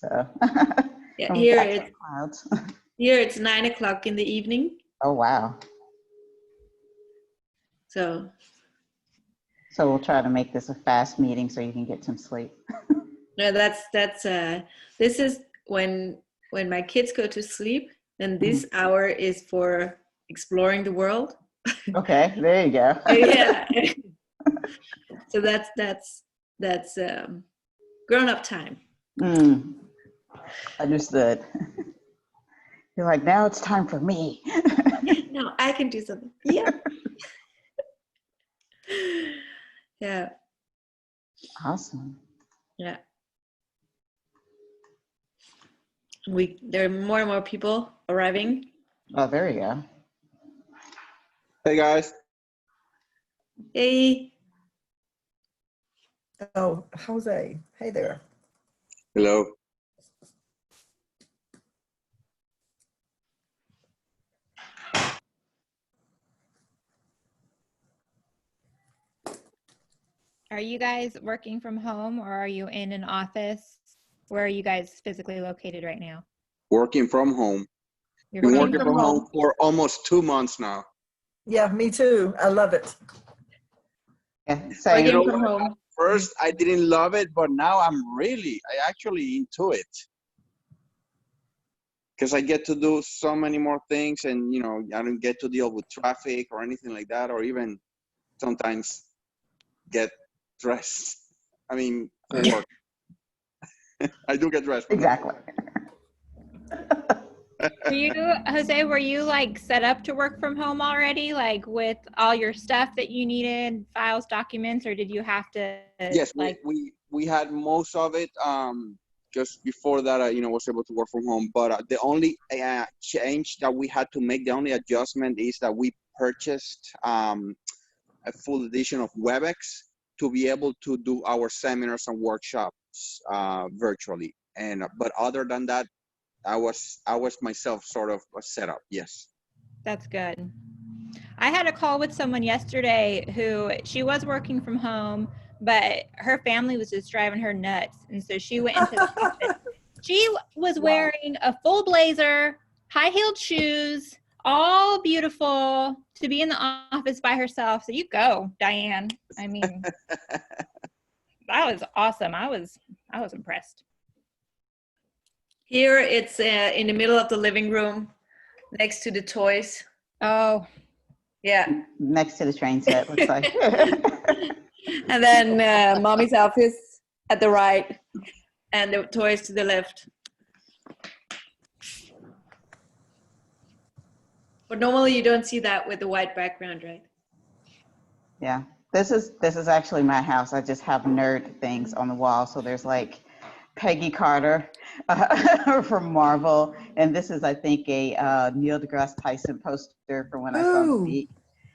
So Yeah, we got some clouds. here it's 9 o'clock in the evening. Oh wow. So we'll try to make this a fast meeting so you can get some sleep. no, that's this is when my kids go to sleep, then this hour is for exploring the world. Okay, there you go. Yeah. So that's grown-up time. Understood. You're like, now it's time for me. No, I can do something. Yeah. Yeah. Awesome. Yeah. There are more and more people arriving. Oh, there you go. Hey guys. Hey. Oh, Jose. Hey there. Hello. Are you guys working from home or are you in an office? Where are you guys physically located right now? Working from home. You're Been working from home for almost 2 months now. Yeah, me too. I love it. Yeah, same. Working from home. First, I didn't love it, but now I actually into it. Because I get to do so many more things and, you know, I don't get to deal with traffic or anything like that, or even sometimes get dressed. I mean, for work. I do get dressed. Exactly. Were you, Jose, were you like set up to work from home already, like with all your stuff that you needed, files, documents, or did you have to? Yes, like we had most of it. Just before that, I was able to work from home. But the only change that we had to make, the only adjustment is that we purchased a full edition of WebEx to be able to do our seminars and workshops virtually. And but other than that, I was myself sort of set up. Yes. That's good. I had a call with someone yesterday who she was working from home, but her family was just driving her nuts. And so she went into the office. She was wearing a full blazer, high-heeled shoes, all beautiful to be in the office by herself. So you go, Diane. I mean, that was awesome. I was impressed. Here it's in the middle of the living room, next to the toys. Oh. Yeah. Next to the train set, looks like. And then mommy's office at the right and the toys to the left. But normally you don't see that with the white background, right? Yeah, this is actually my house. I just have nerd things on the wall. So there's like Peggy Carter from Marvel, and this is, I think, a Neil deGrasse Tyson poster from when I saw him speak.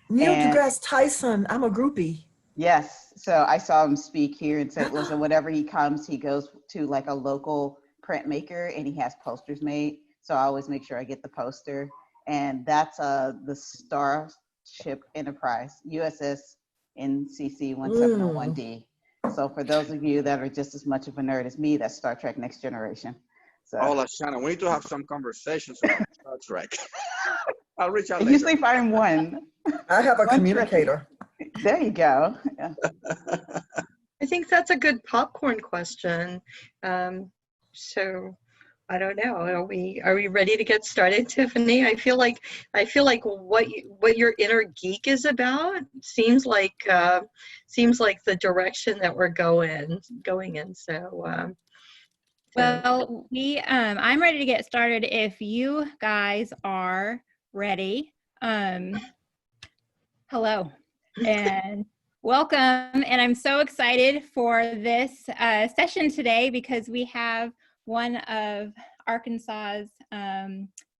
Neil deGrasse Tyson, I'm a groupie. Yes, so I saw him speak here in St. Louis, and whenever he comes, he goes to like a local printmaker, and he has posters made. So I always make sure I get the poster, and that's the Starship Enterprise, USS NCC 1701D. So for those of you that are just as much of a nerd as me, that's Star Trek Next Generation. So. Oh, Lashana, we need to have some conversations about Star Trek. I'll reach out later. Usually find one. I have a communicator. There you go. Yeah. I think that's a good popcorn question. So I don't know. Are we ready to get started, Tiffany? I feel like what your inner geek is about seems like the direction that we're going in. So. Well, I'm ready to get started if you guys are ready. Hello and welcome. And I'm so excited for this session today because we have one of Arkansas's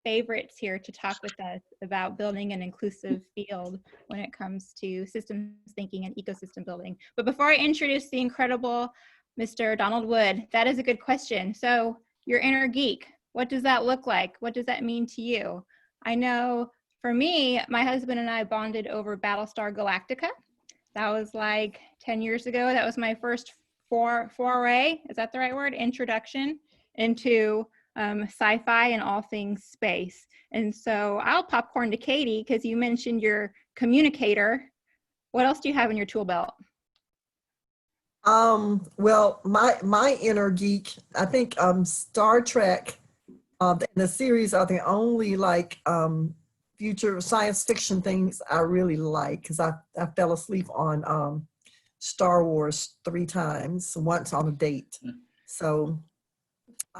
favorites here to talk with us about building an inclusive field when it comes to systems thinking and ecosystem building. But before I introduce the incredible Mr. Donald Wood, that is a good question. So your inner geek, what does that look like? What does that mean to you? I know for me, my husband and I bonded over Battlestar Galactica. That was like 10 years ago. That was my first foray, is that the right word? Introduction into sci-fi and all things space. And so I'll popcorn to Katie because you mentioned your communicator. What else do you have in your tool belt? Well, my inner geek, I think Star Trek, the series are the only like future science fiction things I really like, because I fell asleep on Star Wars 3 times, once on a date. So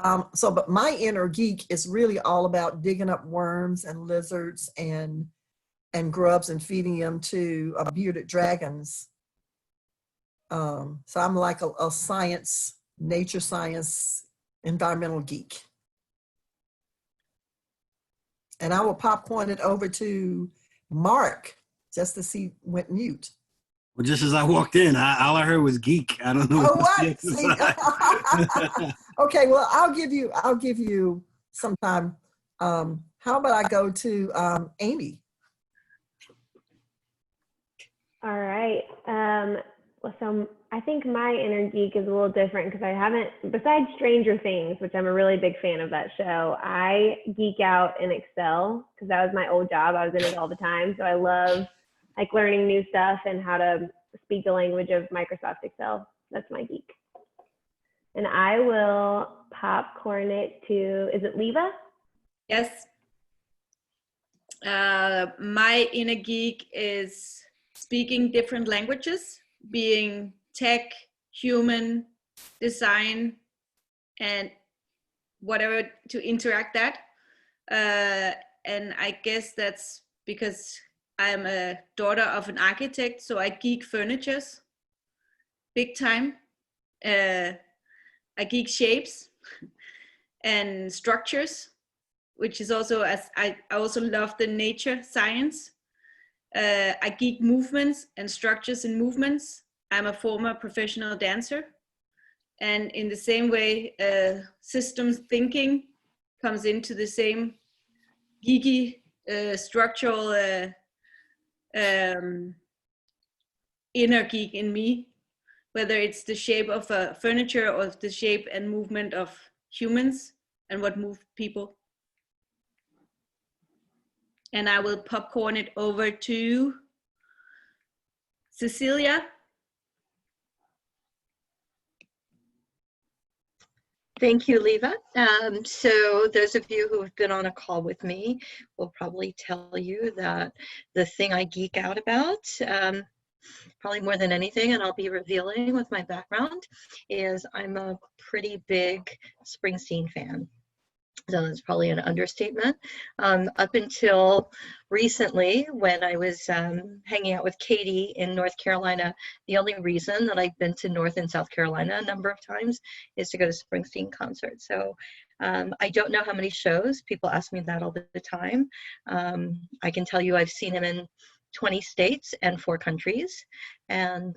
but my inner geek is really all about digging up worms and lizards and grubs and feeding them to bearded dragons. So I'm like a science, nature science, environmental geek. And I will popcorn it over to Mark just to see went mute. Well, just as I walked in, all I heard was geek. I don't know. Oh, what? See? Okay, well, I'll give you some time. How about I go to Amy? All right. So I think my inner geek is a little different because I haven't, besides Stranger Things, which I'm a really big fan of that show, I geek out in Excel because that was my old job. I was in it all the time. So I love like learning new stuff and how to speak the language of Microsoft Excel. That's my geek. And I will popcorn it to, is it Leva? Yes. My inner geek is speaking different languages, being tech, human, design, and whatever to interact that. And I guess that's because I'm a daughter of an architect, so I geek furnitures big time. I geek shapes and structures, which is also, as I also love the nature science. I geek movements and structures in movements. I'm a former professional dancer. And in the same way, systems thinking comes into the same geeky structural inner geek in me, whether it's the shape of a furniture or the shape and movement of humans and what move people. And I will popcorn it over to Cecilia. Thank you, Leva. So those of you who have been on a call with me will probably tell you that the thing I geek out about, probably more than anything, and I'll be revealing with my background, is I'm a pretty big Springsteen fan. So that's probably an understatement. Up until recently, when I was hanging out with Katie in North Carolina, the only reason that I've been to North and South Carolina a number of times is to go to Springsteen concerts. So I don't know how many shows. People ask me that all the time. I can tell you I've seen him in 20 states and 4 countries. And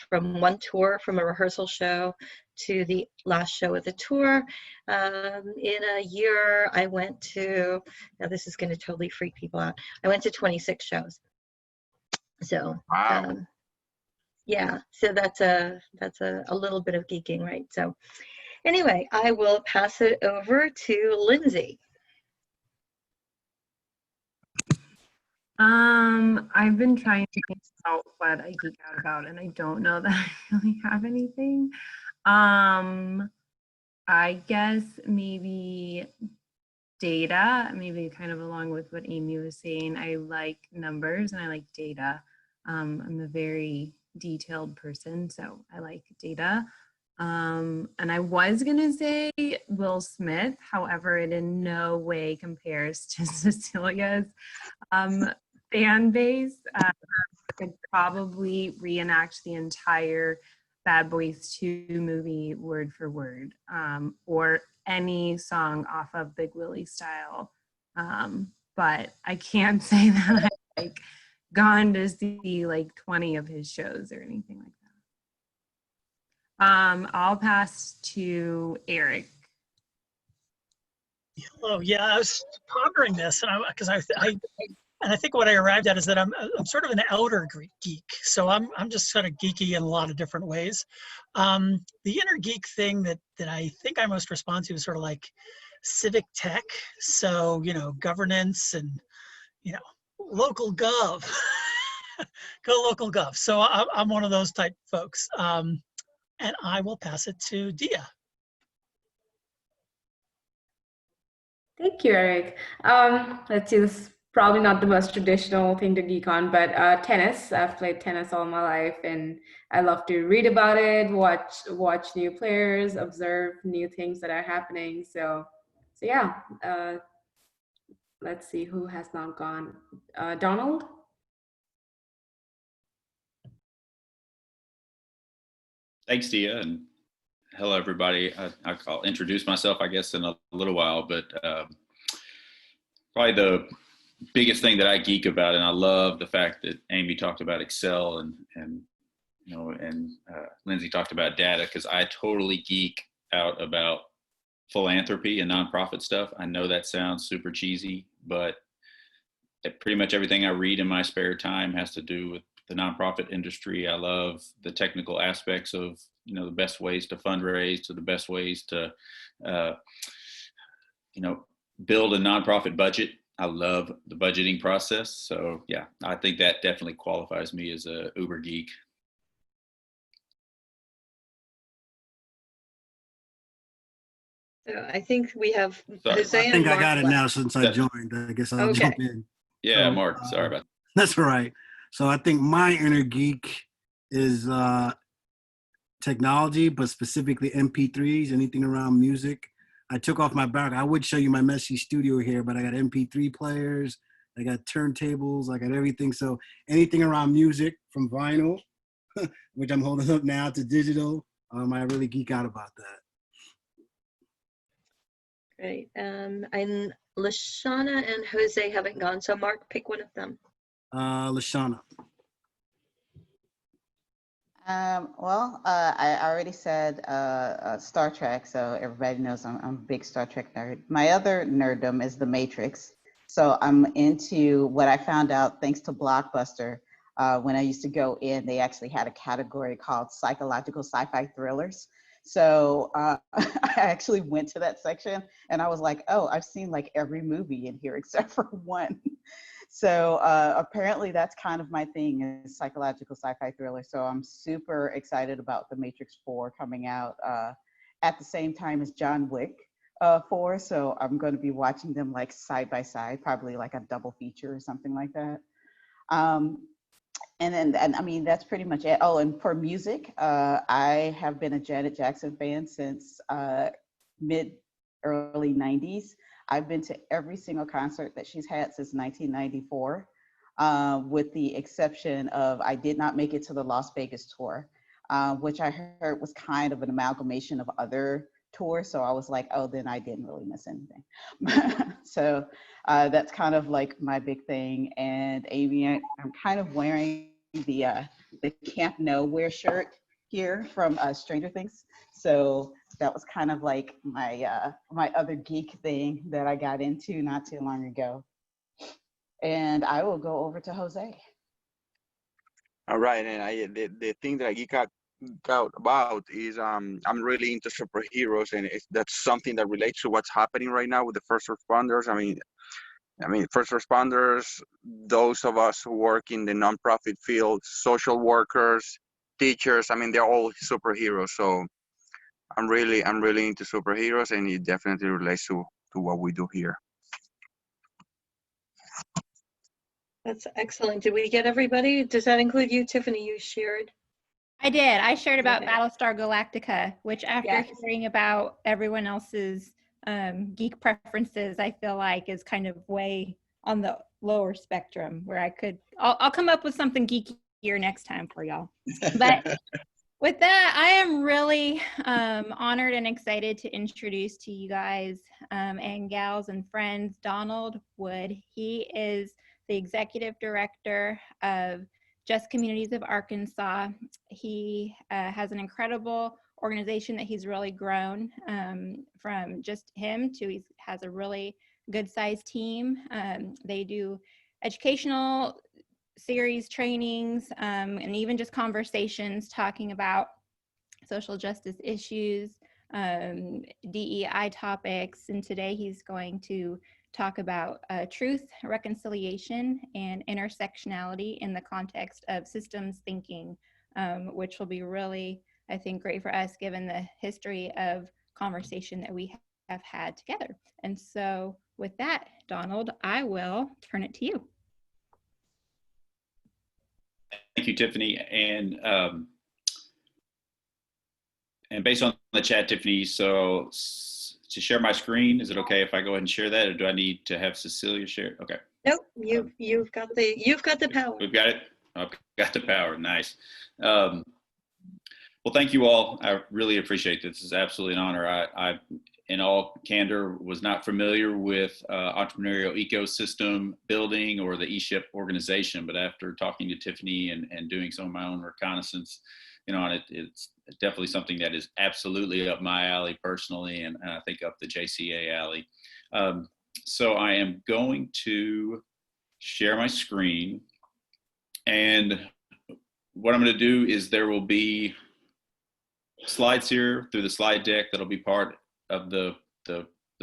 from one tour, from a rehearsal show to the last show of the tour, in a year I went to, now this is going to totally freak people out, I went to 26 shows. So Wow. yeah, so that's a little bit of geeking, right? So anyway, I will pass it over to Lindsay. I've been trying to think about what I geek out about, and I don't know that I really have anything. I guess maybe data, maybe kind of along with what Amy was saying. I like numbers and I like data. I'm a very detailed person, so I like data. And I was gonna say Will Smith, however, it in no way compares to Cecilia's fan base. I could probably reenact the entire Bad Boys 2 movie word for word, or any song off of Big Willie Style. But I can't say that I've like gone to see like 20 of his shows or anything like that. I'll pass to Eric. Hello. Yeah, I was pondering this, and because I And I think what I arrived at is that I'm sort of an outer geek. So I'm just sort of geeky in a lot of different ways. The inner geek thing that I think I most respond to is sort of like civic tech. So, governance and, local gov, go local gov. So I'm one of those type folks. And I will pass it to Dia. Thank you, Eric. Let's see, this is probably not the most traditional thing to geek on, but tennis. I've played tennis all my life, and I love to read about it, watch new players, observe new things that are happening. So yeah, let's see who has not gone. Donald? Thanks, Dia, and hello, everybody. I'll introduce myself, I guess, in a little while, but probably the biggest thing that I geek about, and I love the fact that Amy talked about Excel and Lindsay talked about data, because I totally geek out about philanthropy and nonprofit stuff. I know that sounds super cheesy, but pretty much everything I read in my spare time has to do with the nonprofit industry. I love the technical aspects of, the best ways to fundraise, to the best ways to, build a nonprofit budget. I love the budgeting process. So yeah, I think that definitely qualifies me as a uber geek. So I think we have Sorry. Jose I and think I Mark got it left. now since I joined. I guess I'll Okay. jump in. Yeah, So, Mark, sorry about that. That's all right. So I think my inner geek is technology, but specifically MP3s, anything around music. I took off my back. I would show you my messy studio here, but I got MP3 players, I got turntables, I got everything. So anything around music, from vinyl, which I'm holding up now, to digital, I really geek out about that. Great. And Lashana and Jose haven't gone, so Mark, pick one of them. Lashana. I already said Star Trek, so everybody knows I'm a big Star Trek nerd. My other nerddom is The Matrix. So I'm into what I found out thanks to Blockbuster. When I used to go in, they actually had a category called psychological sci-fi thrillers. So I actually went to that section and I was like, oh, I've seen like every movie in here except for one. So apparently that's kind of my thing, is psychological sci-fi thriller. So I'm super excited about The Matrix 4 coming out at the same time as John Wick 4. So I'm going to be watching them like side by side, probably like a double feature or something like that. And I mean, that's pretty much it. Oh, and for music, I have been a Janet Jackson fan since early 90s. I've been to every single concert that she's had since 1994, with the exception of I did not make it to the Las Vegas tour, which I heard was kind of an amalgamation of other tours. So I was like, oh, then I didn't really miss anything. So that's kind of like my big thing. And Amy, I'm kind of wearing the Camp Nowhere shirt here from Stranger Things. So that was kind of like my my other geek thing that I got into not too long ago. And I will go over to Jose. All right, and the thing that I geek out about is I'm really into superheroes, and that's something that relates to what's happening right now with the first responders. I mean, first responders, those of us who work in the nonprofit field, social workers, teachers. I mean, they're all superheroes. So I'm really into superheroes, and it definitely relates to what we do here. That's excellent. Did we get everybody? Does that include you, Tiffany? You shared? I did. I shared about Okay. Battlestar Galactica, which after Yes. hearing about everyone else's geek preferences, I feel like is kind of way on the lower spectrum, where I'll come up with something geekier next time for y'all. But with that, I am really honored and excited to introduce to you guys and gals and friends, Donald Wood. He is the executive director of Just Communities of Arkansas. He has an incredible organization that he's really grown from just him to he has a really good sized team. They do educational series, trainings, and even just conversations talking about social justice issues, DEI topics. And today he's going to talk about truth, reconciliation, and intersectionality in the context of systems thinking, which will be really, I think, great for us given the history of conversation that we have had together. And so with that, Donald, I will turn it to you. Thank you, Tiffany. And based on the chat, Tiffany, so to share my screen, is it okay if I go ahead and share that, or do I need to have Cecilia share? Okay. Nope, you've got the power. We've got it. Okay, got the power. Nice. Well, thank you all. I really appreciate this. This is absolutely an honor. I in all candor, was not familiar with entrepreneurial ecosystem building or the ESHIP organization, but after talking to Tiffany and doing some of my own reconnaissance, it's definitely something that is absolutely up my alley personally, and I think up the JCA alley. So I am going to share my screen, and what I'm going to do is there will be slides here through the slide deck that'll be part of the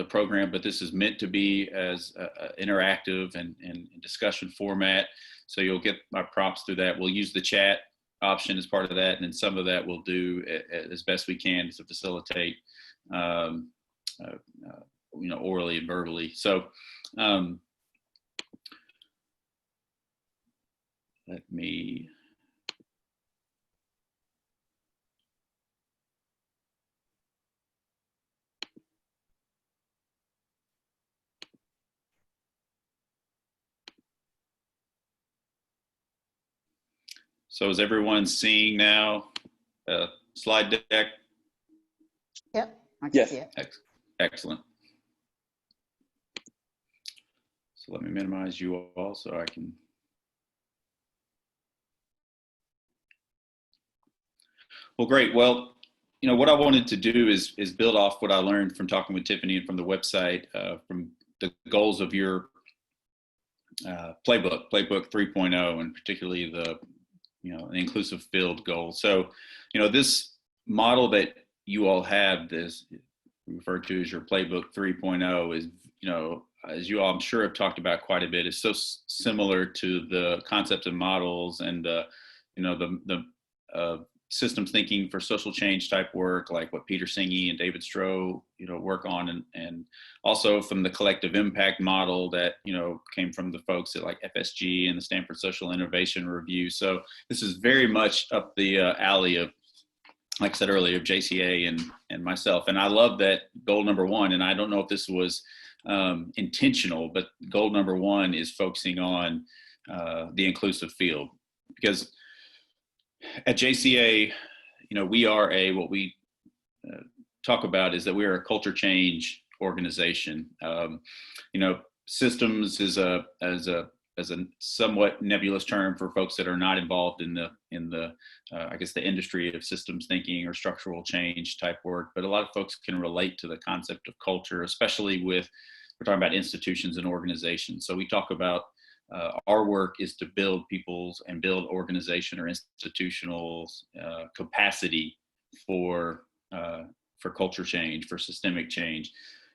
program, but this is meant to be as interactive and discussion format. So you'll get my prompts through that. We'll use the chat option as part of that, and then some of that we'll do as best we can to facilitate, orally and verbally. So let me. So is everyone seeing now slide deck? Yep. I can Yes. see it. Excellent. So let me minimize you all so I can. Well, great. Well, what I wanted to do is build off what I learned from talking with Tiffany and from the website, from the goals of your playbook 3.0, and particularly the an inclusive field goal. So, this model that you all have, this referred to as your playbook 3.0, is, as you all I'm sure have talked about quite a bit, is so similar to the concepts and models and the systems thinking for social change type work, like what Peter Singhi and David Stroh, work on, and also from the collective impact model that, came from the folks at like FSG and the Stanford Social Innovation Review. So this is very much up the alley of, like I said earlier, of JCA and myself. And I love that goal number one, and I don't know if this was intentional, but goal number one is focusing on the inclusive field, because at JCA, we are what we talk about is that we are a culture change organization. Systems is a somewhat nebulous term for folks that are not involved in the I guess the industry of systems thinking or structural change type work. But a lot of folks can relate to the concept of culture, especially we're talking about institutions and organizations. So we talk about our work is to build people's and build organization or institutional capacity for culture change, for systemic change.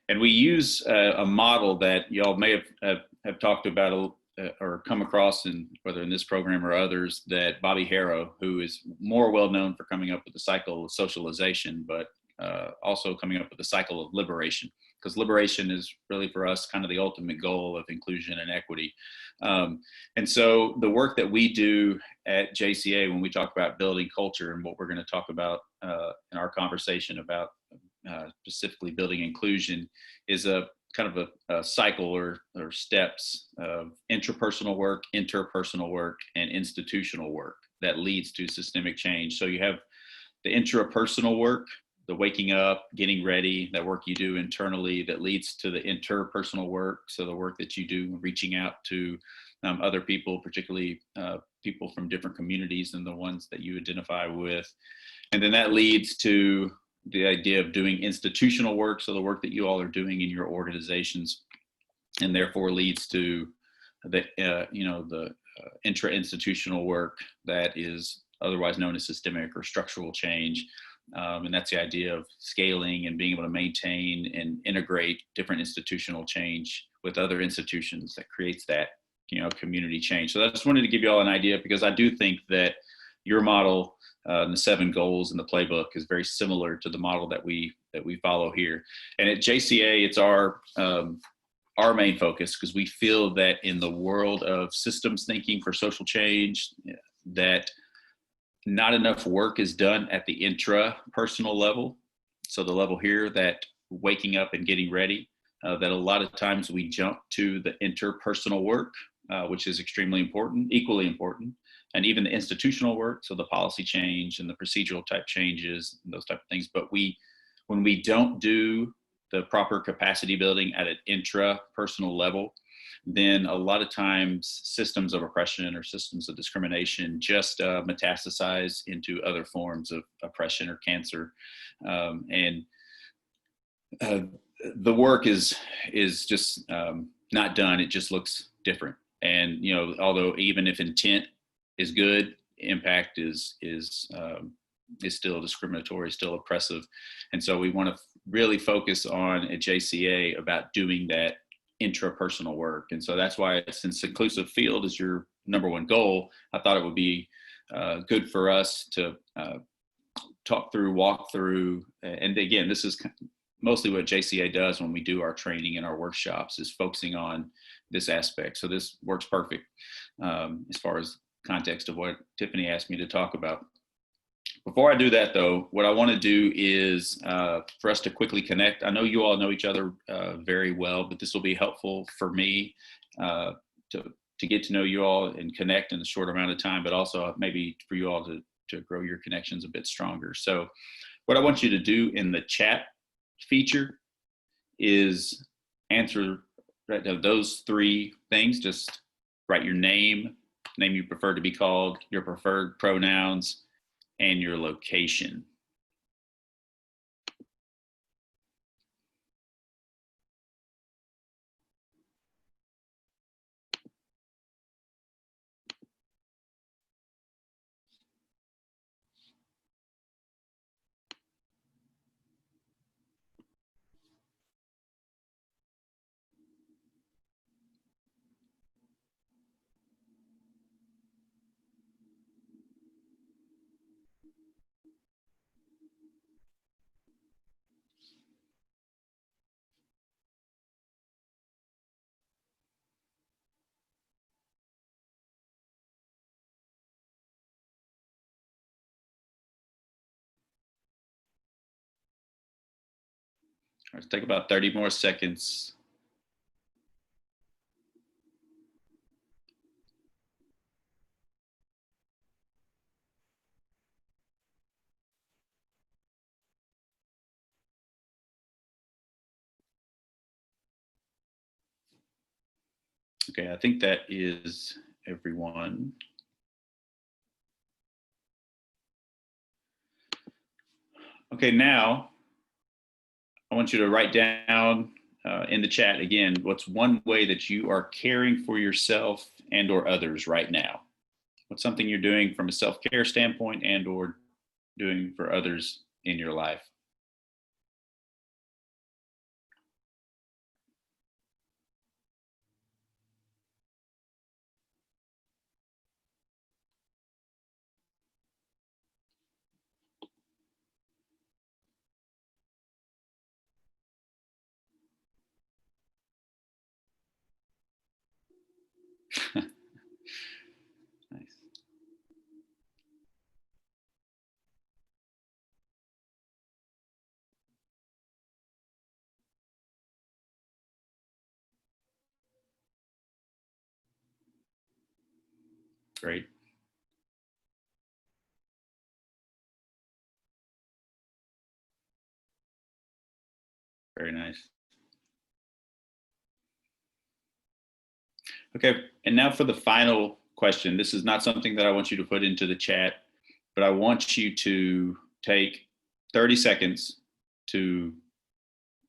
And we use a model that y'all may have talked about or come across, whether in this program or others, that Bobby Harrow, who is more well known for coming up with the cycle of socialization, but also coming up with the cycle of liberation, because liberation is really for us kind of the ultimate goal of inclusion and equity. And so the work that we do at JCA when we talk about building culture, and what we're going to talk about in our conversation about specifically building inclusion, is a kind of a cycle or steps of interpersonal work, interpersonal work, and institutional work that leads to systemic change. So you have the intrapersonal work, the waking up, getting ready, that work you do internally that leads to the interpersonal work. So the work that you do reaching out to other people, particularly people from different communities than the ones that you identify with. And then that leads to the idea of doing institutional work. So the work that you all are doing in your organizations, and therefore leads to the intra-institutional work that is otherwise known as systemic or structural change. And that's the idea of scaling and being able to maintain and integrate different institutional change with other institutions that creates that, community change. So I just wanted to give you all an idea, because I do think that your model, the 7 goals in the playbook, is very similar to the model that we follow here. And at JCA, it's our main focus, because we feel that in the world of systems thinking for social change, that not enough work is done at the intrapersonal level. So the level here, that waking up and getting ready, that a lot of times we jump to the interpersonal work, which is extremely important, equally important, and even the institutional work, so the policy change and the procedural type changes, and those type of things. But when we don't do the proper capacity building at an intrapersonal level, then a lot of times systems of oppression or systems of discrimination just metastasize into other forms of oppression or cancer. And the work is just not done. It just looks different. And, although even if intent is good, impact is still discriminatory, still oppressive. And so we want to really focus on at JCA about doing that intrapersonal work. And so that's why, since inclusive field is your #1 goal, I thought it would be good for us to walk through. And again, this is mostly what JCA does when we do our training and our workshops, is focusing on this aspect. So this works perfect as far as context of what Tiffany asked me to talk about. Before I do that, though, what I want to do is for us to quickly connect. I know you all know each other very well, but this will be helpful for me to get to know you all and connect in a short amount of time, but also maybe for you all to grow your connections a bit stronger. So what I want you to do in the chat feature is answer those 3 things. Just write your name you prefer to be called, your preferred pronouns, and your location. Let's take about 30 more seconds. Okay, I think that is everyone. Okay, now I want you to write down in the chat again, what's one way that you are caring for yourself and or others right now? What's something you're doing from a self-care standpoint and or doing for others in your life? Nice. Great. Very nice. Okay, and now for the final question. This is not something that I want you to put into the chat, but I want you to take 30 seconds to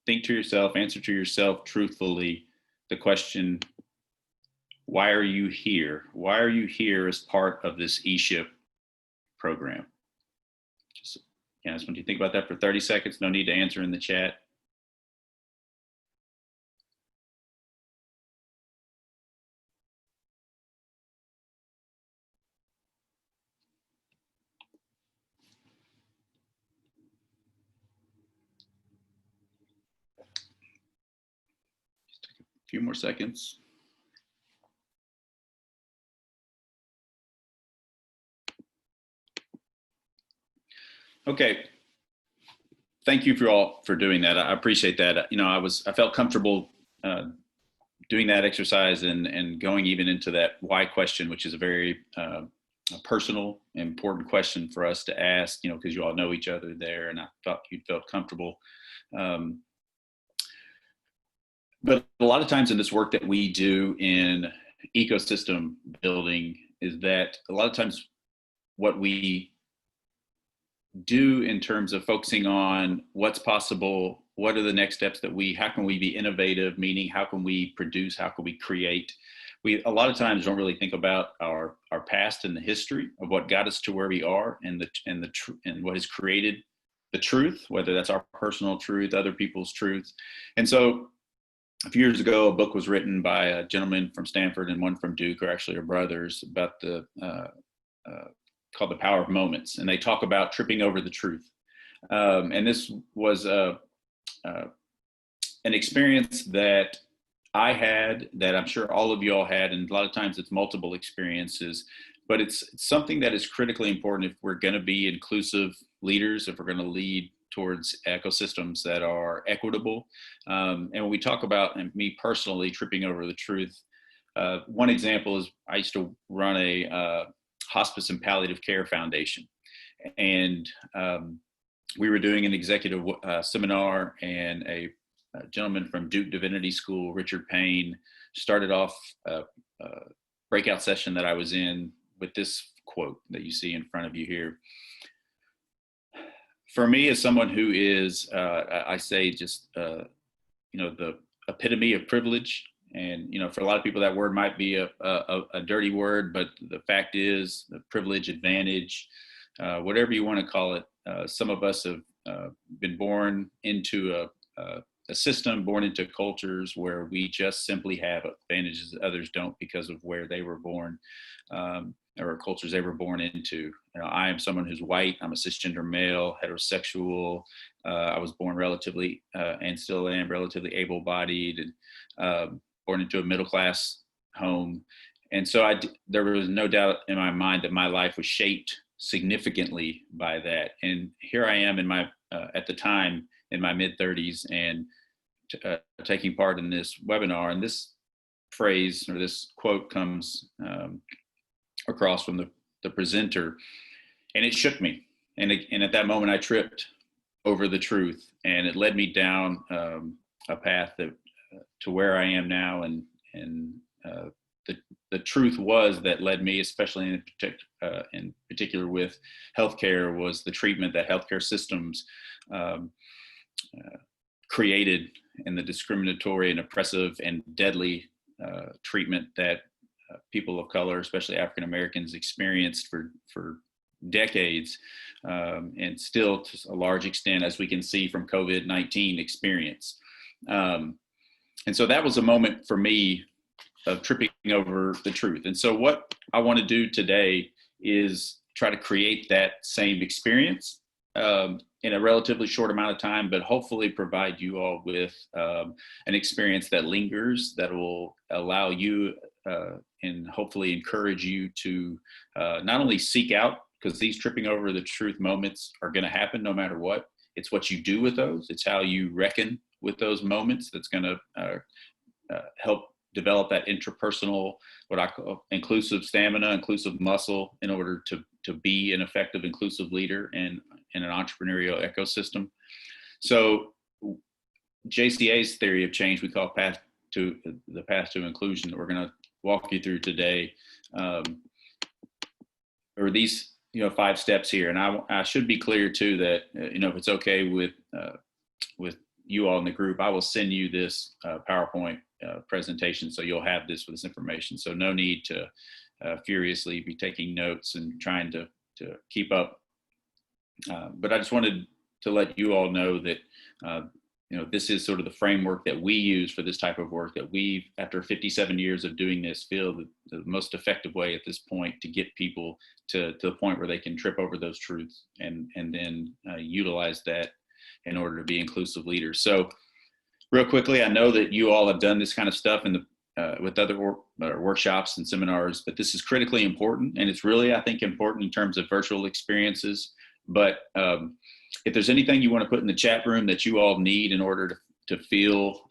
think to yourself, answer to yourself truthfully the question, why are you here? Why are you here as part of this ESHIP program? Just, yeah, I just want you to think about that for 30 seconds. No need to answer in the chat. A few more seconds. Okay. Thank you for all for doing that. I appreciate that. You know, I felt comfortable doing that exercise and going even into that why question, which is a very a personal, important question for us to ask, you know, because you all know each other there, and I thought you felt comfortable. But a lot of times in this work that we do in ecosystem building is that a lot of times what we do in terms of focusing on what's possible, what are the next steps that how can we be innovative, meaning how can we produce, how can we create? We a lot of times don't really think about our past and the history of what got us to where we are and what has created the truth, whether that's our personal truth, other people's truth. And so a few years ago, a book was written by a gentleman from Stanford and one from Duke, who actually are brothers, about called The Power of Moments. And they talk about tripping over the truth. And this was an experience that I had, that I'm sure all of you all had, and a lot of times it's multiple experiences, but it's something that is critically important if we're going to be inclusive leaders, if we're going to lead towards ecosystems that are equitable. And when we talk about, and me personally, tripping over the truth, one example is I used to run a hospice and palliative care foundation. And we were doing an executive seminar, and a gentleman from Duke Divinity School, Richard Payne, started off a breakout session that I was in with this quote that you see in front of you here. For me, as someone who is, I say, just, you know, the epitome of privilege, and, you know, for a lot of people that word might be a dirty word, but the fact is, the privilege, advantage, whatever you want to call it, some of us have been born into a system, born into cultures where we just simply have advantages that others don't because of where they were born, or cultures they were born into. You know, I am someone who's white. I'm a cisgender male, heterosexual. I was born relatively, and still am, relatively able-bodied, and born into a middle-class home. And so there was no doubt in my mind that my life was shaped significantly by that. And here I am in my, at the time, in my mid-30s, and taking part in this webinar. And this phrase, or this quote, comes across from the presenter, and it shook me. And at that moment, I tripped over the truth, and it led me down a path that to where I am now. And the truth was that led me, especially in particular with healthcare, was the treatment that healthcare systems created, and the discriminatory and oppressive and deadly treatment that people of color, especially African Americans, experienced for decades, and still to a large extent, as we can see from COVID-19, experience. And so that was a moment for me of tripping over the truth. And so what I want to do today is try to create that same experience in a relatively short amount of time, but hopefully provide you all with an experience that lingers, that will allow you and hopefully encourage you to not only seek out, because these tripping over the truth moments are going to happen no matter what. It's what you do with those. It's how you reckon with those moments that's going to help develop that interpersonal, what I call inclusive stamina, inclusive muscle, in order to be an effective, inclusive leader in an entrepreneurial ecosystem. So JCA's theory of change, we call the path to inclusion, that we're going to walk you through today, or these 5 steps here. And I should be clear too that if it's okay with you all in the group, I will send you this PowerPoint presentation. So you'll have this with this information. So no need to furiously be taking notes and trying to keep up. But I just wanted to let you all know that, this is sort of the framework that we use for this type of work, that we've, after 57 years of doing this, feel the most effective way at this point to get people to the point where they can trip over those truths and then utilize that in order to be inclusive leaders. So real quickly, I know that you all have done this kind of stuff with other workshops and seminars, but this is critically important. And it's really, I think, important in terms of virtual experiences. But if there's anything you want to put in the chat room that you all need in order to feel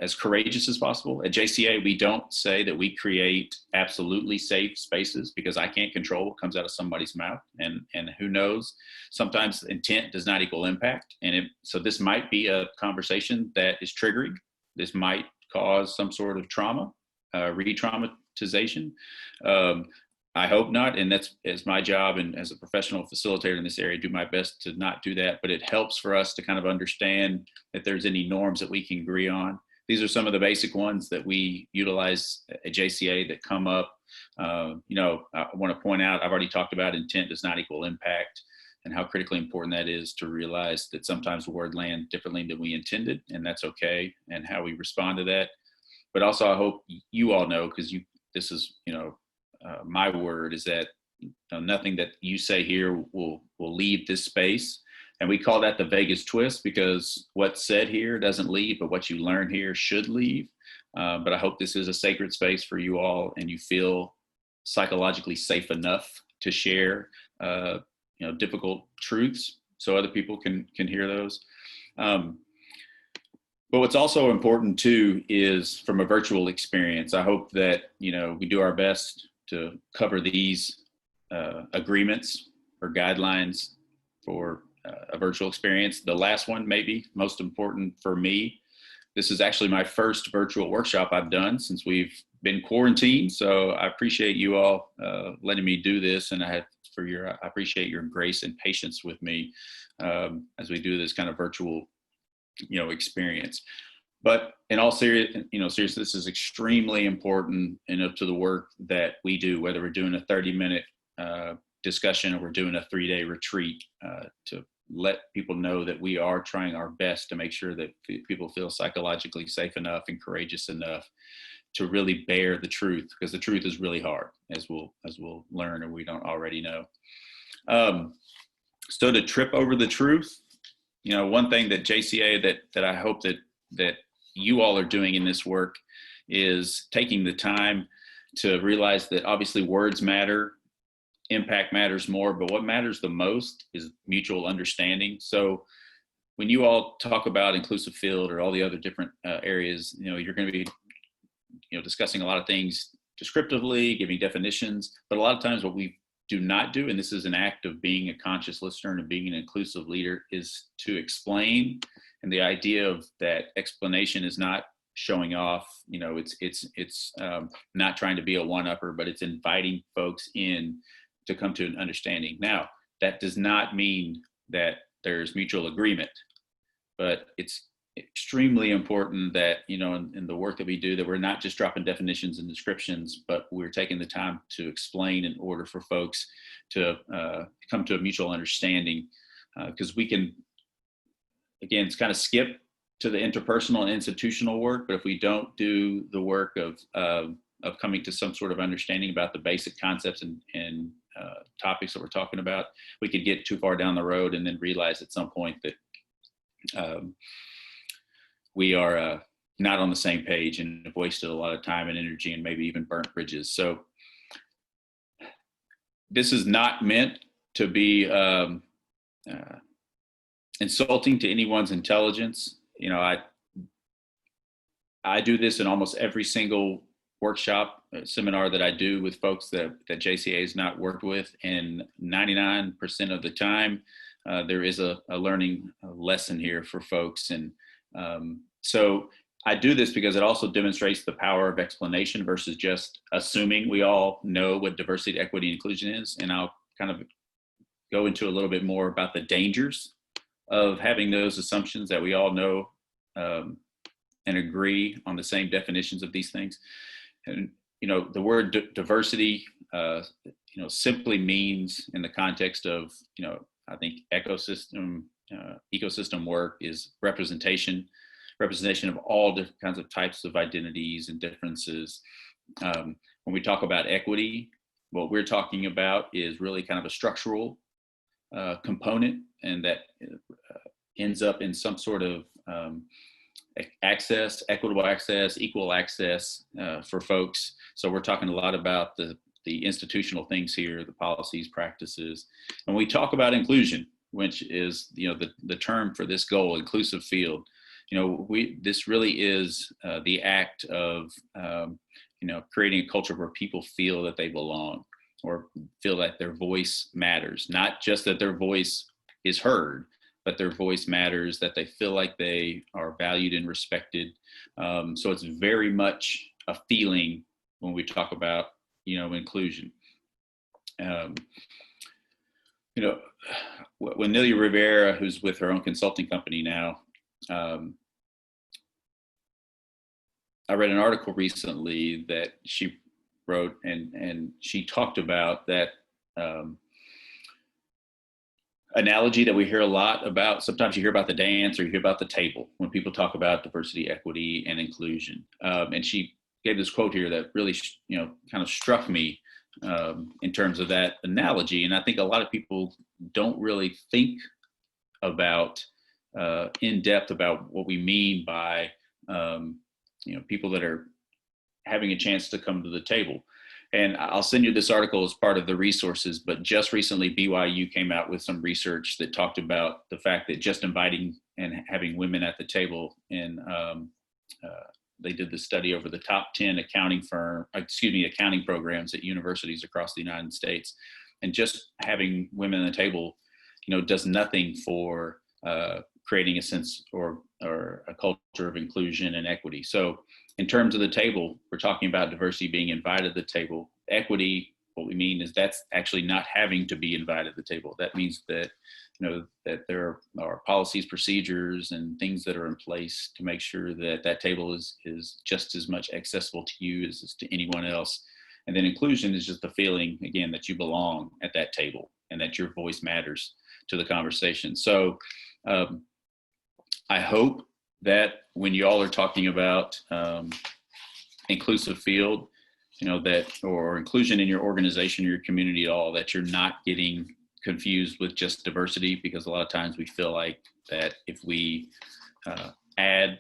as courageous as possible, at JCA, we don't say that we create absolutely safe spaces, because I can't control what comes out of somebody's mouth. And who knows, sometimes intent does not equal impact. And so this might be a conversation that is triggering. This might cause some sort of trauma, re-traumatization. I hope not, and it's my job, and as a professional facilitator in this area, do my best to not do that, but it helps for us to kind of understand if there's any norms that we can agree on. These are some of the basic ones that we utilize at JCA that come up. I want to point out, I've already talked about intent does not equal impact, and how critically important that is to realize that sometimes the word lands differently than we intended, and that's okay, and how we respond to that. But also, I hope you all know, because this is, my word is that nothing that you say here will leave this space. And we call that the Vegas twist, because what's said here doesn't leave, but what you learn here should leave. But I hope this is a sacred space for you all, and you feel psychologically safe enough to share difficult truths so other people can hear those. But what's also important too is, from a virtual experience, I hope that we do our best to cover these agreements or guidelines for a virtual experience. The last one, maybe most important for me, this is actually my first virtual workshop I've done since we've been quarantined. So I appreciate you all letting me do this, and I appreciate your grace and patience with me as we do this kind of virtual experience. But in all seriousness, this is extremely important to the work that we do, whether we're doing a 30-minute discussion or we're doing a 3-day retreat, to let people know that we are trying our best to make sure that people feel psychologically safe enough and courageous enough to really bear the truth, because the truth is really hard, as we'll learn, or we don't already know. So to trip over the truth, one thing that JCA that I hope that you all are doing in this work is taking the time to realize that obviously words matter, impact matters more, but what matters the most is mutual understanding. So when you all talk about inclusive field or all the other different areas, you're going to be discussing a lot of things descriptively, giving definitions, but a lot of times what we do not do, and this is an act of being a conscious listener and being an inclusive leader, is to explain. And the idea of that explanation is not showing off, it's not trying to be a one-upper, but it's inviting folks in to come to an understanding. Now, that does not mean that there's mutual agreement, but it's extremely important that, in the work that we do, that we're not just dropping definitions and descriptions, but we're taking the time to explain in order for folks to come to a mutual understanding. Because we can, again, it's kind of skip to the interpersonal and institutional work, but if we don't do the work of coming to some sort of understanding about the basic concepts and topics that we're talking about, we could get too far down the road and then realize at some point that we are not on the same page and have wasted a lot of time and energy and maybe even burnt bridges. So this is not meant to be insulting to anyone's intelligence. I do this in almost every single workshop, seminar that I do with folks that JCA has not worked with, and 99% of the time, there is a learning lesson here for folks. And so I do this because it also demonstrates the power of explanation versus just assuming we all know what diversity, equity, and inclusion is. And I'll kind of go into a little bit more about the dangers of having those assumptions that we all know and agree on the same definitions of these things. And, the word diversity, simply means, in the context of, I think ecosystem work is representation of all different kinds of types of identities and differences. When we talk about equity, what we're talking about is really kind of a structural component, and that ends up in some sort of access, equitable access, equal access for folks. So we're talking a lot about the institutional things here, the policies, practices. And we talk about inclusion, which is, the term for this goal, inclusive field. This really is the act of, creating a culture where people feel that they belong, or feel that their voice matters. Not just that their voice is heard, but their voice matters, that they feel like they are valued and respected. So it's very much a feeling when we talk about, inclusion. When Nelia Rivera, who's with her own consulting company now, I read an article recently that she wrote, and she talked about that analogy that we hear a lot about. Sometimes you hear about the dance, or you hear about the table when people talk about diversity, equity, and inclusion. And she gave this quote here that really, kind of struck me in terms of that analogy. And I think a lot of people don't really think about in depth about what we mean by, people that are having a chance to come to the table. And I'll send you this article as part of the resources, but just recently BYU came out with some research that talked about the fact that just inviting and having women at the table, and they did the study over the top 10 accounting programs at universities across the United States. And just having women at the table, does nothing for creating a sense or a culture of inclusion and equity. So in terms of the table, we're talking about diversity being invited to the table. Equity, what we mean is that's actually not having to be invited to the table. That means that, that there are policies, procedures, and things that are in place to make sure that that table is just as much accessible to you as to anyone else. And then inclusion is just the feeling, again, that you belong at that table and that your voice matters to the conversation. So I hope that when you all are talking about inclusive field, or inclusion in your organization or your community at all, that you're not getting confused with just diversity, because a lot of times we feel like that if we add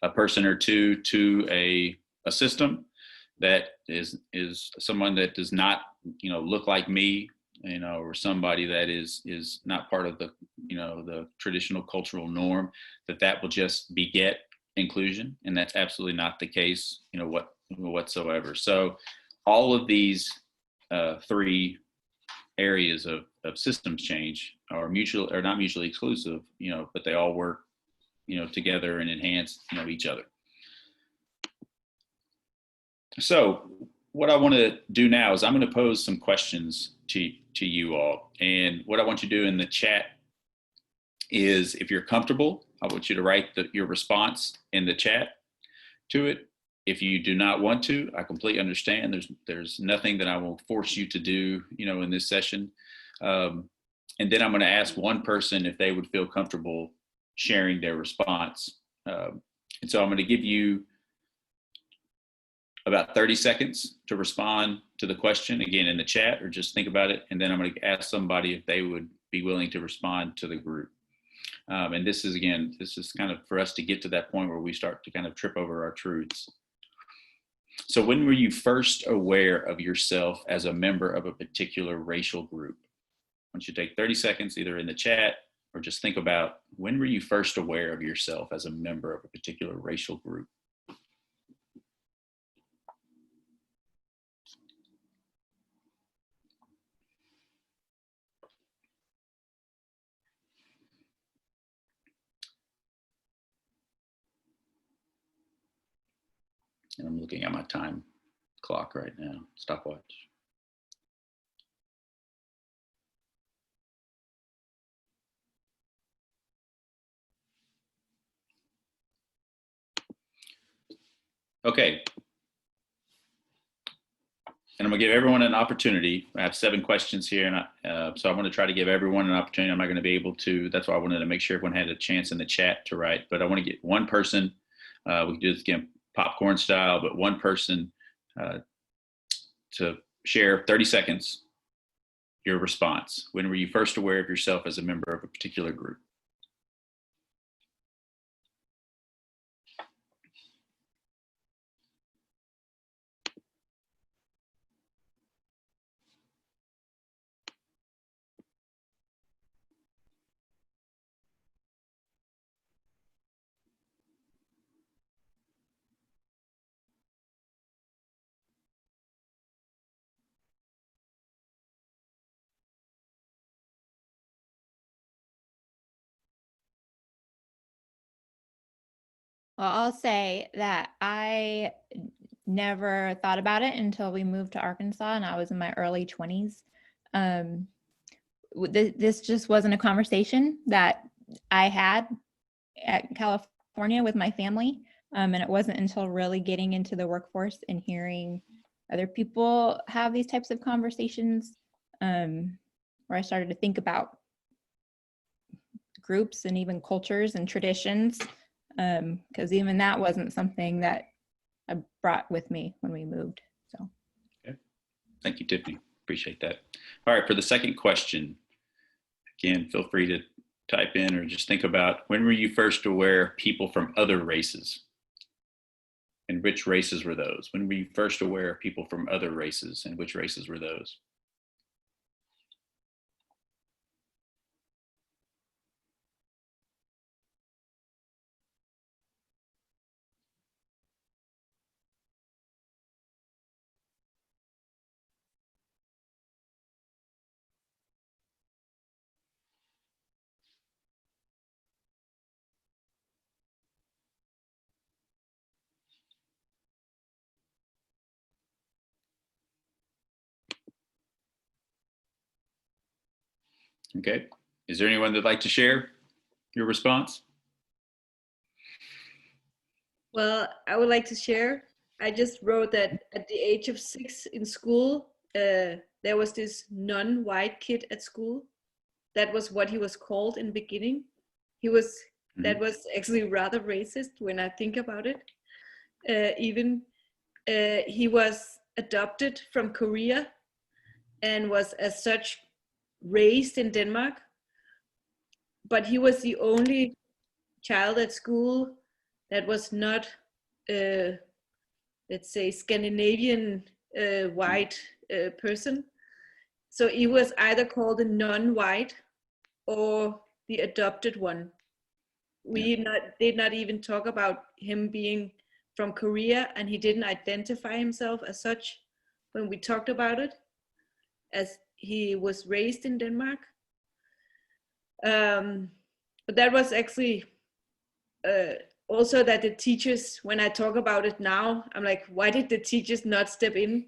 a person or two to a system that is someone that does not, look like me, or somebody that is not part of the, the traditional cultural norm, that will just beget inclusion. And that's absolutely not the case, whatsoever. So all of these three areas of systems change are not mutually exclusive, but they all work, together and enhance, each other. So what I want to do now is I'm going to pose some questions to you all. And what I want you to do in the chat is, if you're comfortable, I want you to write your response in the chat to it. If you do not want to, I completely understand. There's nothing that I will force you to do, in this session. And then I'm going to ask one person if they would feel comfortable sharing their response. And so I'm going to give you about 30 seconds to respond to the question, again, in the chat, or just think about it. And then I'm going to ask somebody if they would be willing to respond to the group. And this is kind of for us to get to that point where we start to kind of trip over our truths. So when were you first aware of yourself as a member of a particular racial group? I want you to take 30 seconds, either in the chat or just think about, when were you first aware of yourself as a member of a particular racial group? And I'm looking at my time clock right now, stopwatch. Okay. And I'm gonna give everyone an opportunity. I have 7 questions here, and so I'm gonna try to give everyone an opportunity. I'm not gonna be able to, that's why I wanted to make sure everyone had a chance in the chat to write, but I wanna get one person, we can do this again popcorn style, but one person to share 30 seconds, your response. When were you first aware of yourself as a member of a particular group? Well, I'll say that I never thought about it until we moved to Arkansas and I was in my early 20s. This just wasn't a conversation that I had at California with my family. And it wasn't until really getting into the workforce and hearing other people have these types of conversations where I started to think about groups and even cultures and traditions, because even that wasn't something that I brought with me when we moved. So, okay. Thank you, Tiffany. Appreciate that. All right, for the second question, again, feel free to type in or just think about, when were you first aware of people from other races? And which races were those? When were you first aware of people from other races, and which races were those? Okay. Is there anyone that'd like to share your response? Well, I would like to share. I just wrote that at the age of 6 in school, there was this non-white kid at school. That was what he was called in the beginning. He was, that was actually rather racist when I think about it. He was adopted from Korea and was as such raised in Denmark, but he was the only child at school that was not, let's say, Scandinavian white person. So he was either called a non-white or the adopted one. We did not even talk about him being from Korea, and he didn't identify himself as such when we talked about it, as he was raised in Denmark. But that was actually also that the teachers, when I talk about it now, I'm like, why did the teachers not step in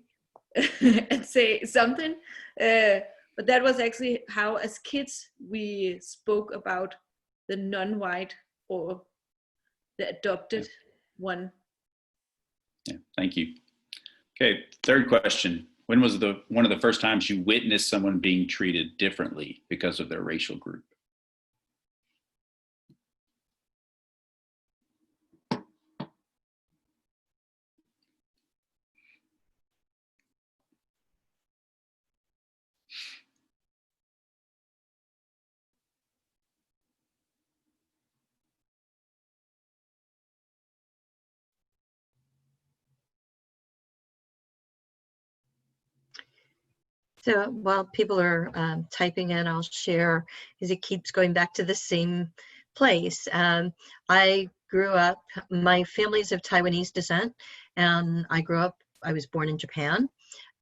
and say something? But that was actually how, as kids, we spoke about the non-white or the adopted one. Yeah, thank you. Okay, third question. When was one of the first times you witnessed someone being treated differently because of their racial group? So while people are typing in, I'll share, because it keeps going back to the same place. I grew up, my family's of Taiwanese descent, and I was born in Japan,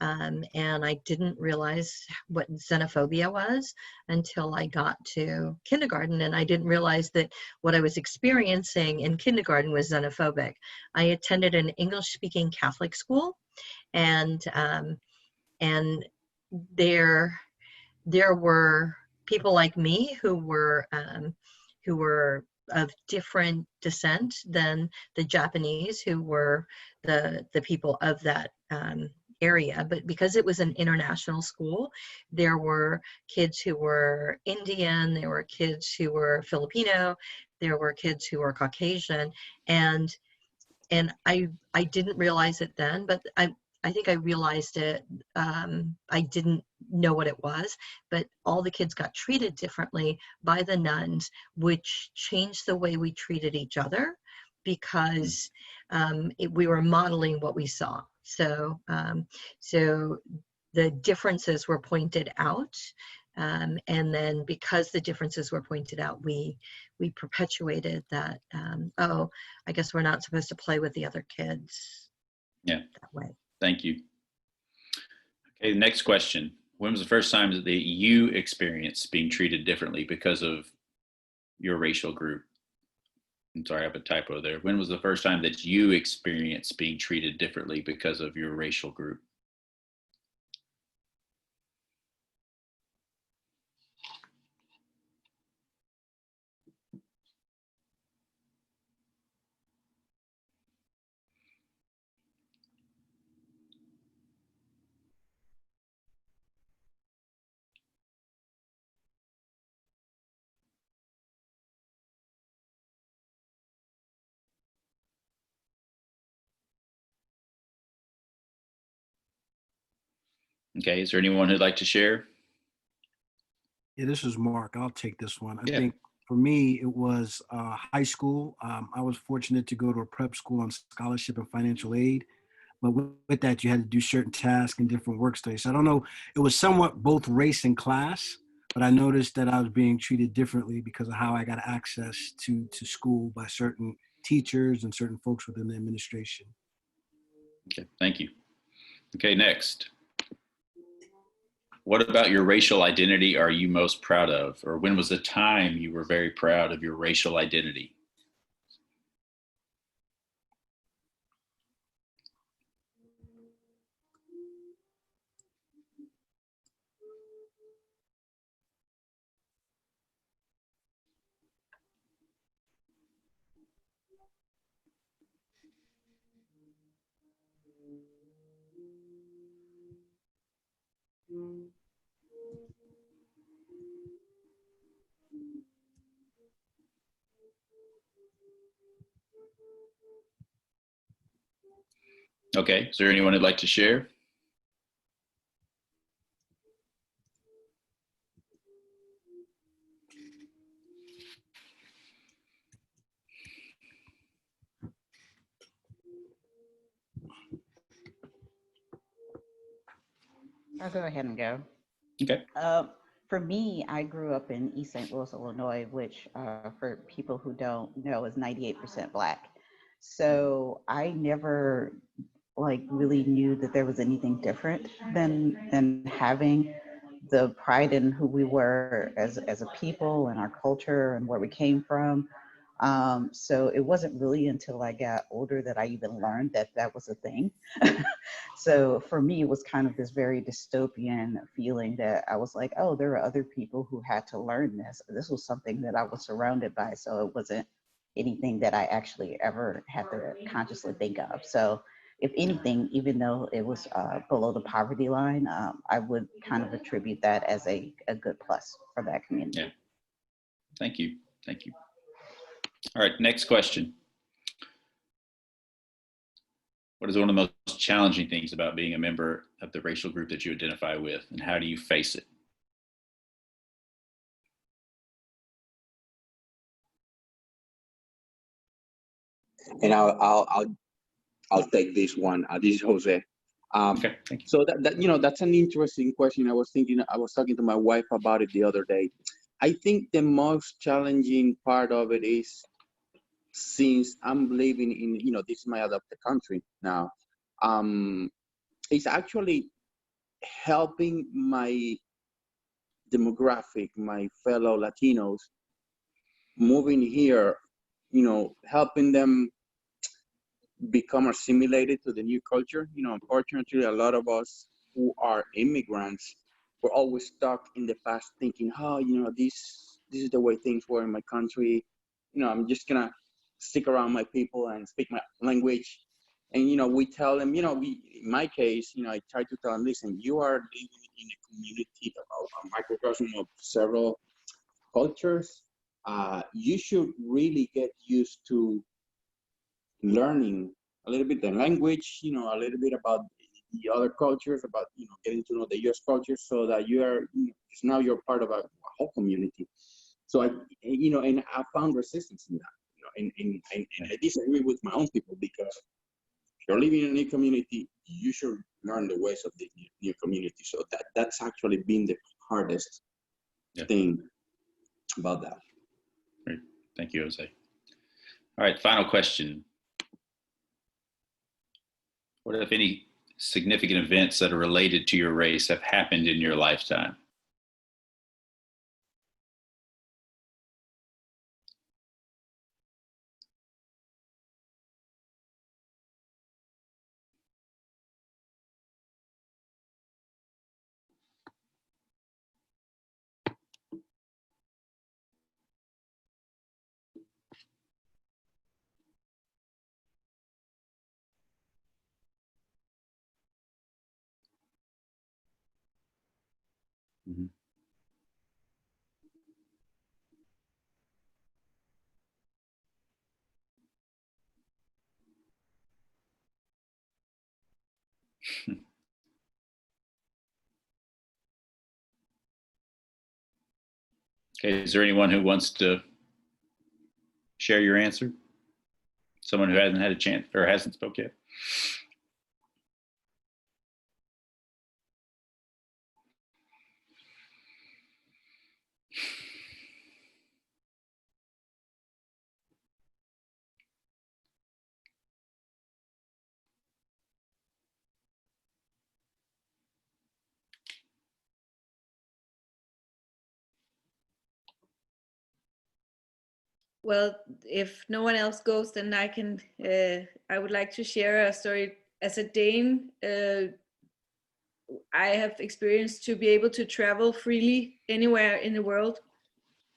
and I didn't realize what xenophobia was until I got to kindergarten, and I didn't realize that what I was experiencing in kindergarten was xenophobic. I attended an English-speaking Catholic school, and there were people like me who were of different descent than the Japanese, who were the people of that area. But because it was an international school, there were kids who were Indian, there were kids who were Filipino, there were kids who were Caucasian, and I didn't realize it then, but I think I realized it. I didn't know what it was, but all the kids got treated differently by the nuns, which changed the way we treated each other, because we were modeling what we saw. So, so the differences were pointed out, and then because the differences were pointed out, we perpetuated that. Oh, I guess we're not supposed to play with the other kids. Yeah. That way. Thank you. Okay, the next question. When was the first time that you experienced being treated differently because of your racial group? I'm sorry, I have a typo there. When was the first time that you experienced being treated differently because of your racial group? Okay, is there anyone who'd like to share? Yeah, this is Mark. I'll take this one. I Yeah. think for me, it was high school. I was fortunate to go to a prep school on scholarship and financial aid. But with that, you had to do certain tasks and different work studies. So I don't know, it was somewhat both race and class, but I noticed that I was being treated differently because of how I got access to school by certain teachers and certain folks within the administration. Okay, thank you. Okay, next. What about your racial identity are you most proud of? Or when was the time you were very proud of your racial identity? Okay, is there anyone who'd like to share? I'll go ahead and go. Okay. For me, I grew up in East St. Louis, Illinois, which for people who don't know is 98% Black. So I never really knew that there was anything different than having the pride in who we were as a people and our culture and where we came from. So it wasn't really until I got older that I even learned that that was a thing. So for me, it was kind of this very dystopian feeling that I was like, oh, there are other people who had to learn this. This was something that I was surrounded by. So it wasn't anything that I actually ever had to consciously think of. So if anything, even though it was below the poverty line, I would kind of attribute that as a good plus for that community. Yeah. Thank you. Thank you. All right, next question. What is one of the most challenging things about being a member of the racial group that you identify with, and how do you face it? And I'll take this one. This is Jose. Okay, thank you. So that's an interesting question. I was talking to my wife about it the other day. I think the most challenging part of it is, since I'm living in, this is my adopted country now, it's actually helping my demographic, my fellow Latinos moving here, helping them become assimilated to the new culture. Unfortunately, a lot of us who are immigrants, we're always stuck in the past thinking, oh, this is the way things were in my country. I'm just gonna stick around my people and speak my language. And, we tell them, in my case, I try to tell them, listen, you are living in a community, a microcosm of several cultures. You should really get used to learning a little bit the language, a little bit about the other cultures, about, getting to know the US culture, so that you are, because now you're part of a whole community. So and I found resistance in that, and I disagree with my own people, because if you're living in a new community, you should learn the ways of the new community. So that's actually been the hardest thing about that. Great. Thank you, Jose. All right, final question. What, if any, significant events that are related to your race have happened in your lifetime? Mm-hmm. Okay, is there anyone who wants to share your answer? Someone who hasn't had a chance or hasn't spoke yet? Well, if no one else goes, then I can. I would like to share a story. As a Dane, I have experienced to be able to travel freely anywhere in the world.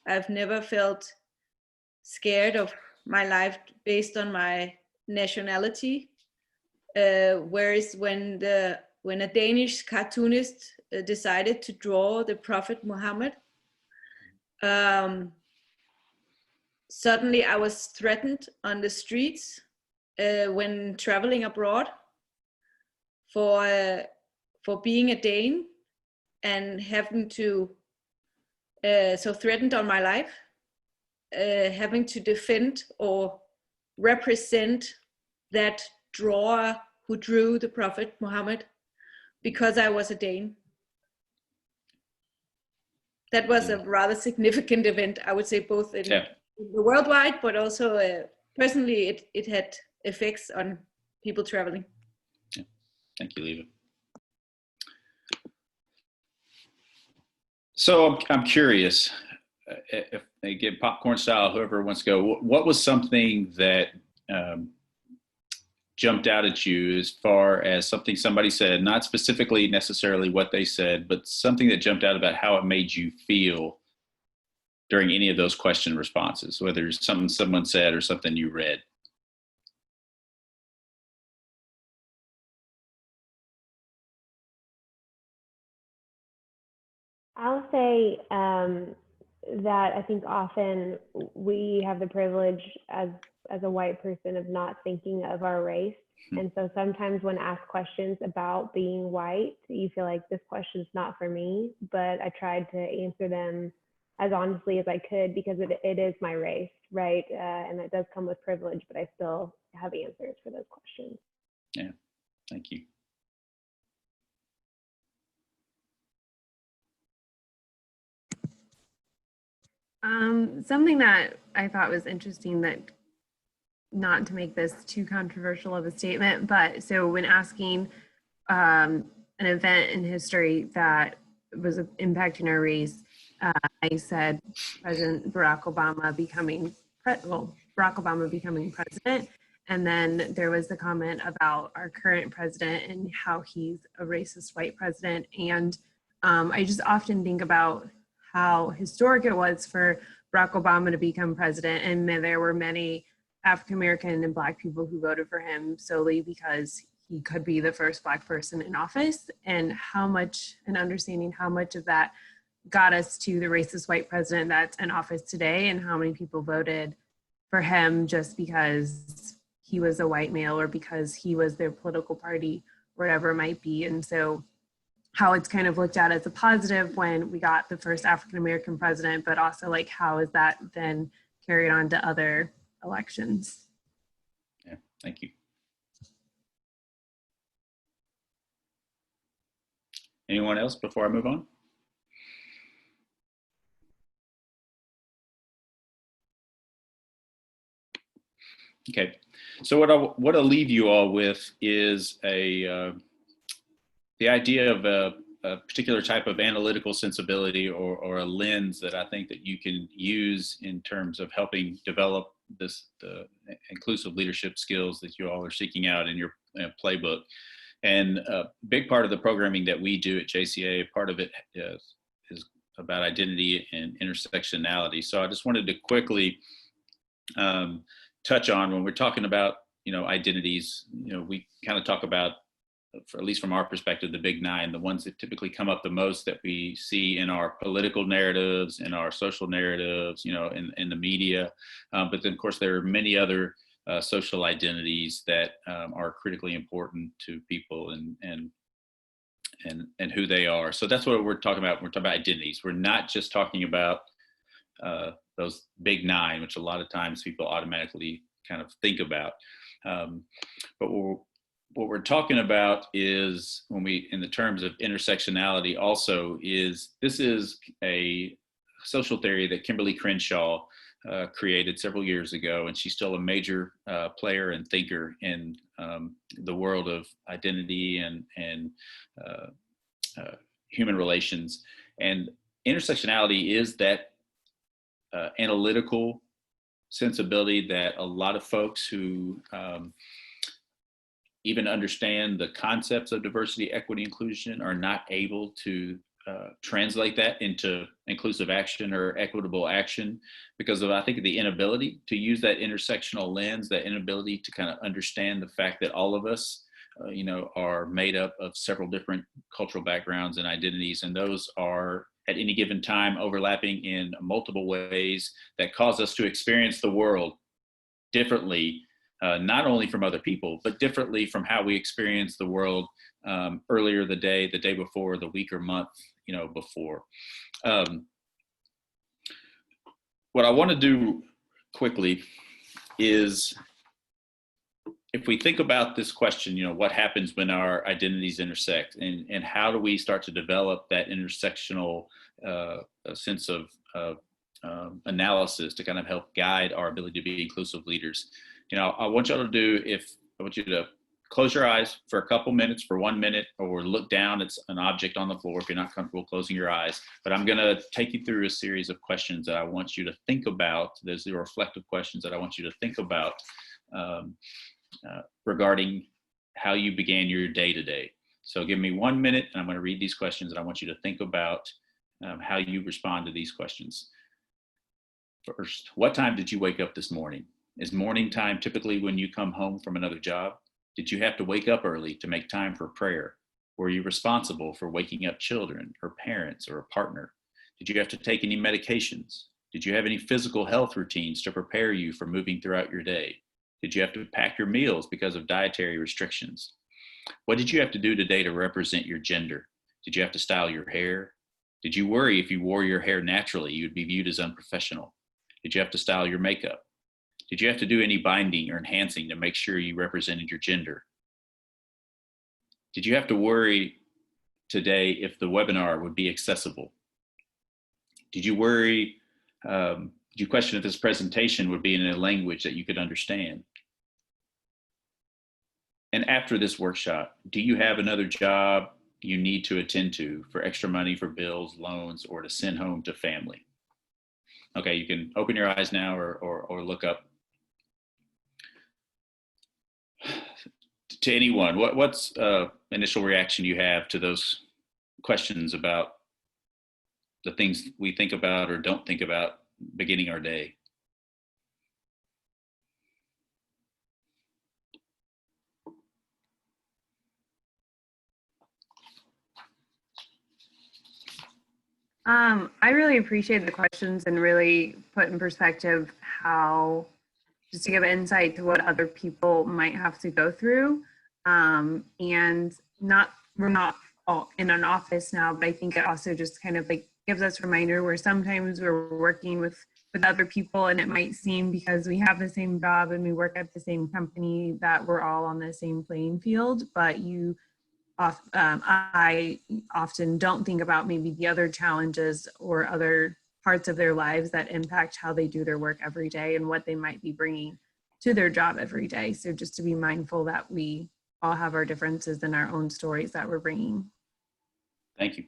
I've never felt scared of my life based on my nationality. Whereas when a Danish cartoonist decided to draw the Prophet Muhammad, suddenly I was threatened on the streets when traveling abroad for being a Dane and having to, so threatened on my life, having to defend or represent that drawer who drew the Prophet Muhammad because I was a Dane. That was a rather significant event, I would say, both in the worldwide, but also personally, it had effects on people traveling. Yeah. Thank you, Leva. So I'm curious, if they get popcorn style, whoever wants to go, what was something that jumped out at you as far as something somebody said, not specifically necessarily what they said, but something that jumped out about how it made you feel during any of those question responses, whether it's something someone said or something you read? I'll say that I think often we have the privilege as a white person of not thinking of our race. And so sometimes when asked questions about being white, you feel like this question's not for me, but I tried to answer them as honestly as I could because it is my race, right? And it does come with privilege, but I still have answers for those questions. Yeah, thank you. Something that I thought was interesting, that not to make this too controversial of a statement, but so when asking an event in history that was impacting our race, I said President Barack Obama becoming president. And then there was the comment about our current president and how he's a racist white president. And I just often think about how historic it was for Barack Obama to become president, and there were many African American and Black people who voted for him solely because he could be the first Black person in office, and understanding how much of that got us to the racist white president that's in office today, and how many people voted for him just because he was a white male or because he was their political party, whatever it might be. And so how it's kind of looked at as a positive when we got the first African American president, but also like how is that then carried on to other elections? Yeah, thank you. Anyone else before I move on? Okay, so what I'll leave you all with is the idea of a particular type of analytical sensibility or a lens that I think that you can use in terms of helping develop the inclusive leadership skills that you all are seeking out in your playbook. And a big part of the programming that we do at JCA, part of it is about identity and intersectionality. So I just wanted to quickly touch on, when we're talking about, identities, we kind of talk about, at least from our perspective, the big nine, the ones that typically come up the most that we see in our political narratives, in our social narratives, in the media. But then of course there are many other social identities that are critically important to people and who they are. So that's what we're talking about. We're talking about identities. We're not just talking about those big nine, which a lot of times people automatically kind of think about. But what we're talking about is, when we, in the terms of intersectionality also, this is a social theory that Kimberly Crenshaw created several years ago, and she's still a major player and thinker in the world of identity and human relations. And intersectionality is that analytical sensibility that a lot of folks who even understand the concepts of diversity, equity, inclusion are not able to translate that into inclusive action or equitable action because of, I think, the inability to use that intersectional lens, that inability to kind of understand the fact that all of us, are made up of several different cultural backgrounds and identities, and those are at any given time overlapping in multiple ways that cause us to experience the world differently, not only from other people, but differently from how we experience the world earlier the day before, the week or month, before. What I want to do quickly is, if we think about this question, what happens when our identities intersect, and how do we start to develop that intersectional sense of analysis to kind of help guide our ability to be inclusive leaders. I want y'all to I want you to close your eyes for a couple minutes, for 1 minute, or look down at an object on the floor if you're not comfortable closing your eyes. But I'm going to take you through a series of questions that I want you to think about. There's the reflective questions that I want you to think about regarding how you began your day today. So give me 1 minute, and I'm going to read these questions, and I want you to think about how you respond to these questions. First, what time did you wake up this morning? Is morning time typically when you come home from another job? Did you have to wake up early to make time for prayer? Were you responsible for waking up children or parents or a partner? Did you have to take any medications? Did you have any physical health routines to prepare you for moving throughout your day? Did you have to pack your meals because of dietary restrictions? What did you have to do today to represent your gender? Did you have to style your hair? Did you worry if you wore your hair naturally, you'd be viewed as unprofessional? Did you have to style your makeup? Did you have to do any binding or enhancing to make sure you represented your gender? Did you have to worry today if the webinar would be accessible? Did you worry, did you question if this presentation would be in a language that you could understand? And after this workshop, do you have another job you need to attend to for extra money for bills, loans, or to send home to family? Okay, you can open your eyes now or look up. To anyone, what's initial reaction you have to those questions about the things we think about or don't think about beginning our day. I really appreciate the questions and really put in perspective how, just to give insight to what other people might have to go through. And we're not all in an office now, but I think it also just kind of like gives us a reminder where sometimes we're working with other people, and it might seem because we have the same job and we work at the same company that we're all on the same playing field, but I often don't think about maybe the other challenges or other parts of their lives that impact how they do their work every day and what they might be bringing to their job every day. So just to be mindful that we all have our differences and our own stories that we're bringing. Thank you.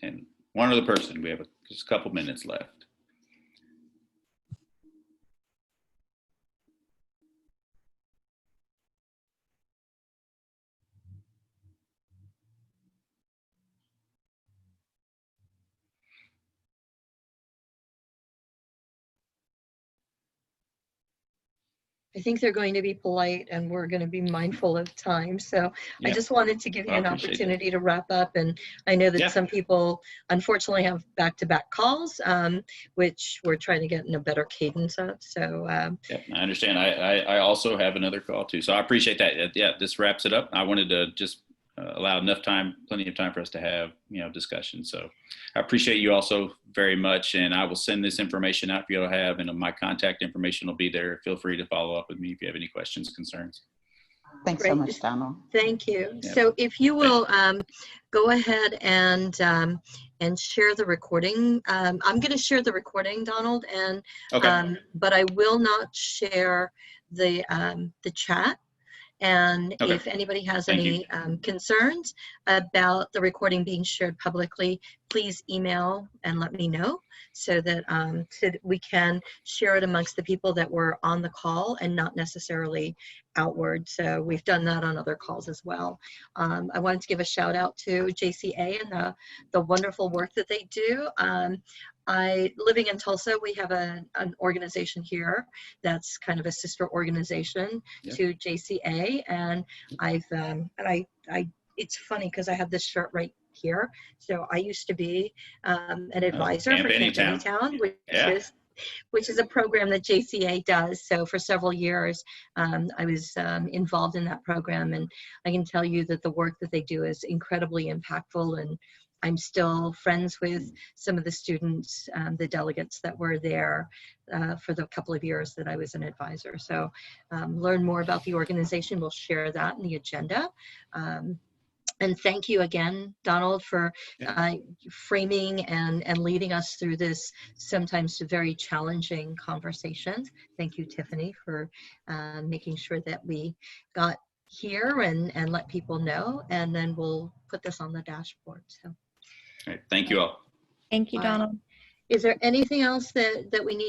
And one other person, we have just a couple minutes left. I think they're going to be polite and we're going to be mindful of time. So Yeah. I just wanted to give you an appreciate opportunity to wrap up. And I know that Yeah. some people unfortunately have back-to-back calls, which we're trying to get in a better cadence of. So Yeah, I understand. I also have another call too. So I appreciate that. Yeah, this wraps it up. I wanted to just allow plenty of time for us to have, discussion. So I appreciate you also very much. And I will send this information out for you to have, and my contact information will be there. Feel free to follow up with me if you have any questions, concerns. Thanks so much, Donald. Thank you. Yeah. So if you will go ahead and share the recording. I'm going to share the recording, Donald, and Okay. but I will not share the chat. And Okay. if anybody has Thank any concerns about the recording being shared publicly, please email and let me know so that we can share it amongst the people that were on the call and not necessarily outward. So we've done that on other calls as well. I wanted to give a shout out to JCA and the wonderful work that they do. Living in Tulsa, we have an organization here that's kind of a sister organization to JCA, and it's funny because I have this shirt right here. So I used to be an advisor for Camp Anytown, which is a program that JCA does. So for several years, I was involved in that program, and I can tell you that the work that they do is incredibly impactful, and I'm still friends with some of the students, the delegates that were there for the couple of years that I was an advisor. So learn more about the organization. We'll share that in the agenda. And thank you again, Donald, for framing and leading us through this sometimes very challenging conversation. Thank you, Tiffany, for making sure that we got here and let people know, and then we'll put this on the dashboard. So. All right. Thank you all. Thank you, Donald. Is there anything else that we need